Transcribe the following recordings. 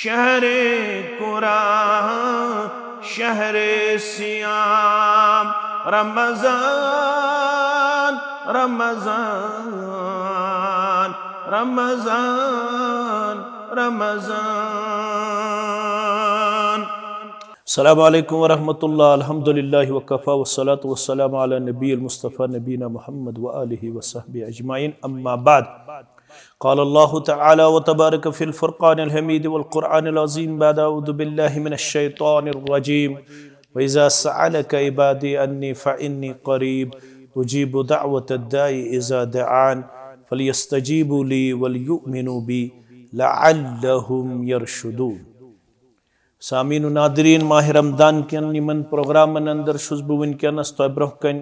शहरे कुरान शहरे सियाम रमजान रमजान रमजान रमजान। अस्सलामु अलैकुम वरहमतुल्लाह अल्हम्दुलिल्लाहि वकफ़ा वस्सलातु वस्सलामु अला नबील मुस्तफ़ा नबीना मुहम्मद व आलिहि व सहबिहि अजमाइन अम्मा बाद। क़ाल अल्लाहु तआला व तबारक फ़िल फ़ुरक़ानिल हमीद वल क़ुरआनिल अज़ीम बाद अऊज़ु बिल्लाहि मिनश शैतानिर रजीम व इज़ा सअलक इबादी अन्नी फ़इन्नी क़रीब उजीबु दअवतद दाई इज़ा दआन फ़लयस्तजीबू ली वलयुमिनू बी लअल्लहुम यरशुदून। सामीन नादरीन माह रमदान कन यमन प्रोग्रामन अंदर छुस बह वनकस तोह ब्रोह कन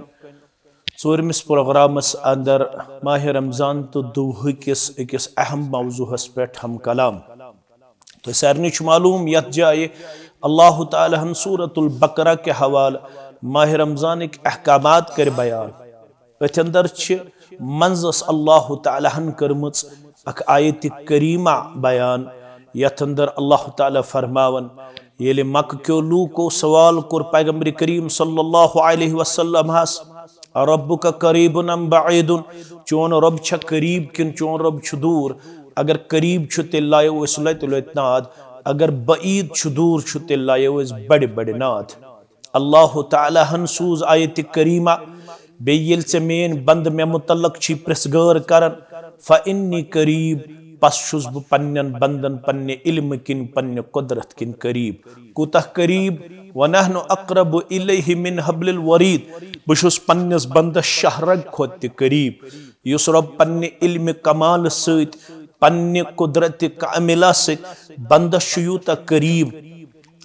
ोरमिस प्रोग्रामस अंदर माह रमजान तो दुह किस अकिस अहम मौजूहस पे हम कलाम। तो सारनी मालूम यथ जाए अल्लाह ताला हन सूरतुल बकरा के हवाल माह रमजान अहकामात कर बयान। अथ अंदर मंजस अल्लाह ताला हन करमच अख आयत करीमा बयान यथ अंदर अल्लाह ताला फरमावन ये मक्क क्यों लूको सवाल कुर पैगम्बर करीम सल्लल्लाहु अलैहि वसल्लम हस रब्बुका करीबुन अम बईदुन, चोन रब छ करीब किन चोन रब छ दूर। अगर करीब छ तेल लायो इस नाद, अगर बईद छ दूर छ तेल लायो इस बड़े बड़े नाद। अल्लाह ताला हन सूज आयत करीमा बेयल से मेन बंद में मुतल्लक छी प्रसगर करन फ़इन्नी करीब पस छुस बह पन्नन बंदन पन्ने इल्म किन पन्ने कुदरत किन करीब। कुतः करीब वनहनु अक़रबु इलैहि मिन हब्लिल वरीद, बशुस पन्नस बंदस शहरग खोत करीब। युस रब पन्ने इल्म कमाल सत पन्ने कुदरत कामिला सत बंदस यूता करीब,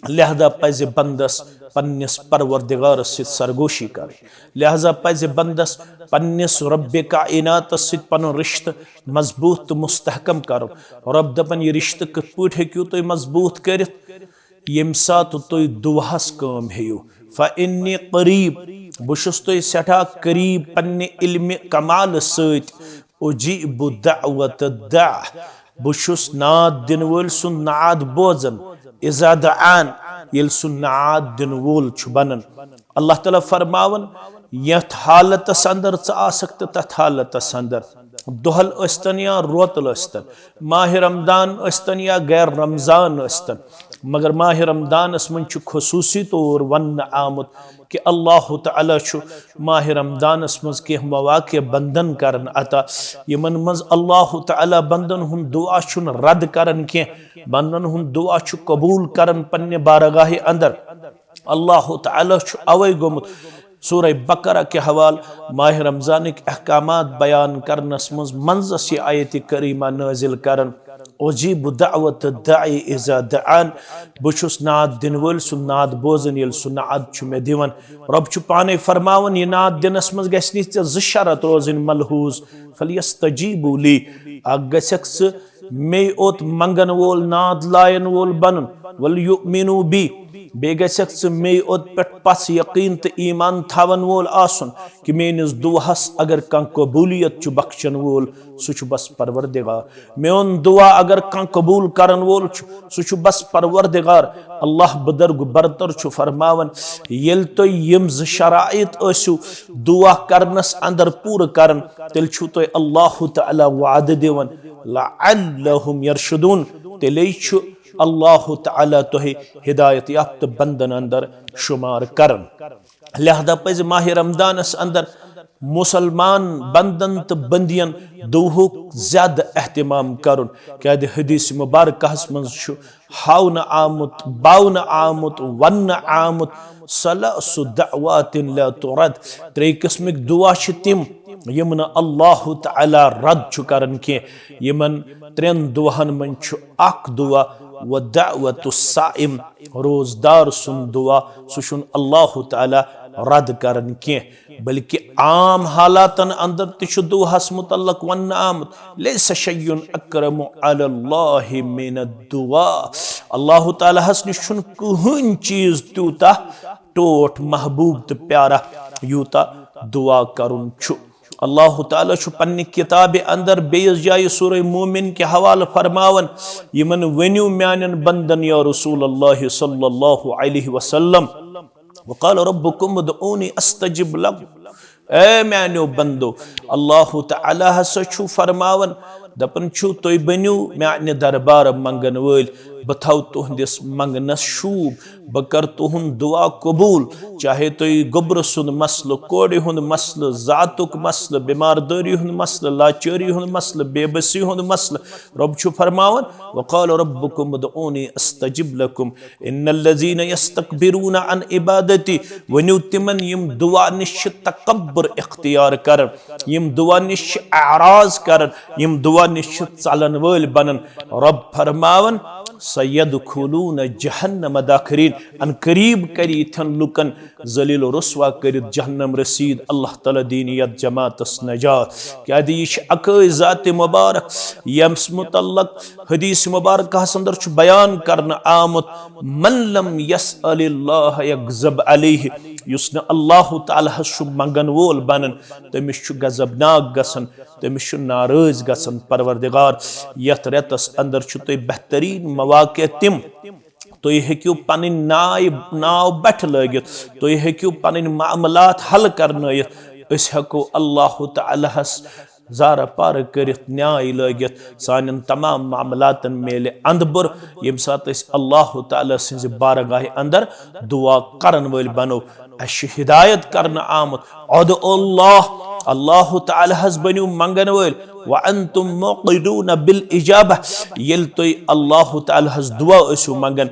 लिहाजा पज़ बंदस पन्निस परवरदिगार सत सरगोशी कर। लिहाजा पज़ बंदस पन्निस रब्बे कायनात सत पन रिश्त मजबूत तो मुस्तहकम कर। रब दपन यह रिश्त कत पट हेक्यू तुम मजबूत कर यम सात तुम दुहस काम हेयू। फ़इन्नी करीब बहुस तुम सठा करीब पन्ने इल्म कमाल सत उजीबु दअवत दा, बहुस नाद दिन वोल सुन नाद बोजन इज़ा दआन येल सुन नाद दिन वोल छु बनन। अल्लाह ताला फरमावन यथ हालतस अंदर आसक्त तथ हालतस अंदर दोहल अस्तन या रोतल अस्तन, माह रमदान अस्तन या गैर रमजान अस्तन, मगर माह रमदानस मन खसूसी तौर वन आमुत कि अल्लाह ताला माह रमदानस मज के मवाक़े बंदन करन अता यमन मज अल्लाह ताला बंदन हुन दुआ छुन रद करन के बंदन हुन दुआ छु कबूल करन पन्ने बारगाह अंदर। अल्लाह ताला अवै गोमुत सूरह बकरा के हवाल माह रमजान अहकामात बयान करनस मज मंजस ये आयत करीमा नाजिल करन उजीबु दअवत दाई इज़ा दआन, बहुस नाद दिन वोल सु नाद बोजन येल सु नाद छु मे दिवन। रब छु पाने फरमावन ये नाद दिनस मज गस्नि ज शरत रोजन मलहूज फलयस्तजीबू ली, अग गसक मे ओत मंगन वोल नाद लायन वोल बनन वलयुमिनू बी, बे गसक मे ओत पे पस यकीन तो ईमान थावन वोल आसन कि मेनिस दुआहस अगर कं कबूलियत छु बख्शन वोल सु छु बस परवरदिगार। मेन दुआ अगर कं कबूल करन वोल सु छु बस परवरदिगार। अल्लाह बदर्ग बरतर छु फरमावन येल तो यम ज शराइत असु दुआ करनस अंदर पूर करन तेल छु तो अल्लाह ताला वाद दिवन लअल्लहुम यरशुदून, तेले छु अल्लाह ताला तोहे हिदायत याफ्त बंदन अंदर शुमार करन। लिहाजा पज़ माह रमदानस अंदर मुसलमान बंदन तो बंदियन दुहुक ज्यादा एहतमाम करन। क्या हदीस मुबारकहस मज हावन आमुत बावन आमुत वन आमुत सलासु दअवातिन ला तुरद, त्रे किस्मिक दुआ तिम यमन अल्लाह ताला रद छु करन के यमन त्रेन दुहन मन छु अक दुआ व दअवतुस साइम, रोजदार सुन दुआ सुन अल्लाह ताला रद करन के, बल्कि आम हालातन अंदर तिछु दुहस मुतल्लक वन आमत लैसा शय्युन अकरमु अलल्लाहि मिनद दुआ। अल्लाह ताला हस निशुन कुहन चीज तूता टोट महबूब तो प्यारा यूता दुआ करुन छु। अल्लाह ताला छु पन्नि किताब अंदर बेस जाय सूरह मोमिन के हवाले फरमावन यमन वनियो म्यानन बंदन या रसूल अल्लाह सल्लल्लाहु अलैहि वसल्लम वक़ाल रब्बुकुम उदऊनी अस्तजिब लकुम। ए म्यानो बंदो अल्लाह ताला हसा छु फरमावन दपन छु तुय बनियो म्याने दरबार मंगन वल बह थव तुहंदिस मंगनस शूब बह कर तुहंद दुआ कबूल चाहे तुय गोबर सुन मसल कोड़ हुंद मसल जातुक मसल बीमारदारी हुंद मसल लाचारी हुंद मसल बेबसी हुंद मसल रब छु फरमावन वक़ाल रब्बुकुम उदऊनी अस्तजिब लकुम इन्नल्लज़ीना यस्तकबिरून अन इबादती वनियो तिमन यम दुआ निश तकब्बुर इख्तियार कर यम दुआ निश आराज कर यम दुआ निश चलन वल बनन रब फरमावन सयदखुलून जहन्नम दाखिरीन अन करीब करी इथन लुकन जलील रुस्वा कर जहन्नम रसीद अल्लाह ताला दीनियत जमातस नजात क्या दीश अकई ज़ात मुबारक यम्स मुतल्लक हदीस मुबारक अंदर छु बयान करना आमत मन लम यसअलिल्लाह यगज़ब अलैहि युस न अल्लाह ताला हसु मंगन वोल बनन तमिस छु गज़बनाक गसन तमिस छु नाराज गसन परवरदिगार यथ रेतस अंदर छु तो बेहतरीन मवाक़े तिम तुय हेक्यू पन नाव बठ लगित तुय हेक्यू पन मामलात हल करनयित अस हेको अल्लाह ताला हस ज़ारा पार करित न्याय लगित सानन तमाम मामलातन मेले अंदबर यम सात अल्लाह ताला सिंज बारगाह अंदर दुआ करन वल बनो अश हिदायत करना आमत अद अल्लाह ताला हस बनियो मंगन वल व अंतुम मुक़िदून बिल इजाबह यल तुय अल्लाह ताला हस दुआ असु मंगन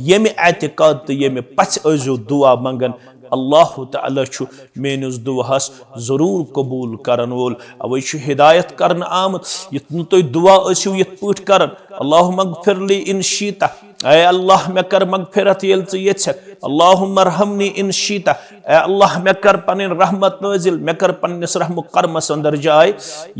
यम एतिकाद तो यम पछ असु दुआ मंगन अल्लाह ताला छु मेनुस दुआस जरूर कबूल करन वोल अवै छु हिदायत करन आमत यत तुय दुआ असु यत पठ करन अल्लाहुम्मा गफिरली इन शीता ऐ अल्लाह मे कर मगफिरत यल च यछक अल्लाहुम्मा रहमनी इन शीता ऐ अल्लाह मे कर पन रहमत नाजिल मे कर पन्निस रहम करमस अंदर जाय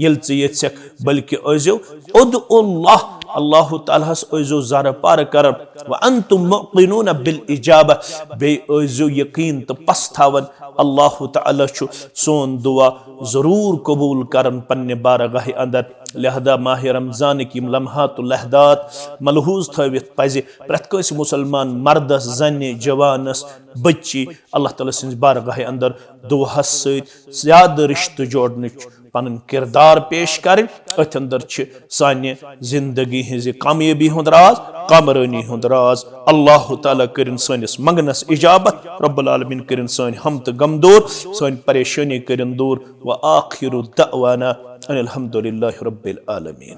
यल च यछक बल्कि अजो उदउल्लाह अल्लाह ताला हस अजो ज़ार पार करन व अंतुम मुक़िनून बिल इजाबा बे अजो यकीन तो पस्तावन अल्लाह ताला छु सोन दुआ जरूर कबूल करन पन्ने बारगाह अंदर लिहाजा माह रमजान की लम्हात लहदात मलहूज थवित पजे प्रत कस मुसलमान मर्दस जन्ने जवानस बच्ची अल्लाह ताला सिंज बारगाह अंदर दुआस ज्यादा रिश्त जोड़न पन किरदार पेश कर अथ अंदर सान्य जिंदगी हज कामयाबी हुंद राज कामरानी हुंद राज अल्लाह ताला करिन सनिस मंगनस इजाबत रब्बुल आलमीन करिन सन हम तो गम दूर सन परेशानी करिन दूर व आखिरु दअवाना अनिल हम्दुलिल्लाहि रब्बिल आलमीन।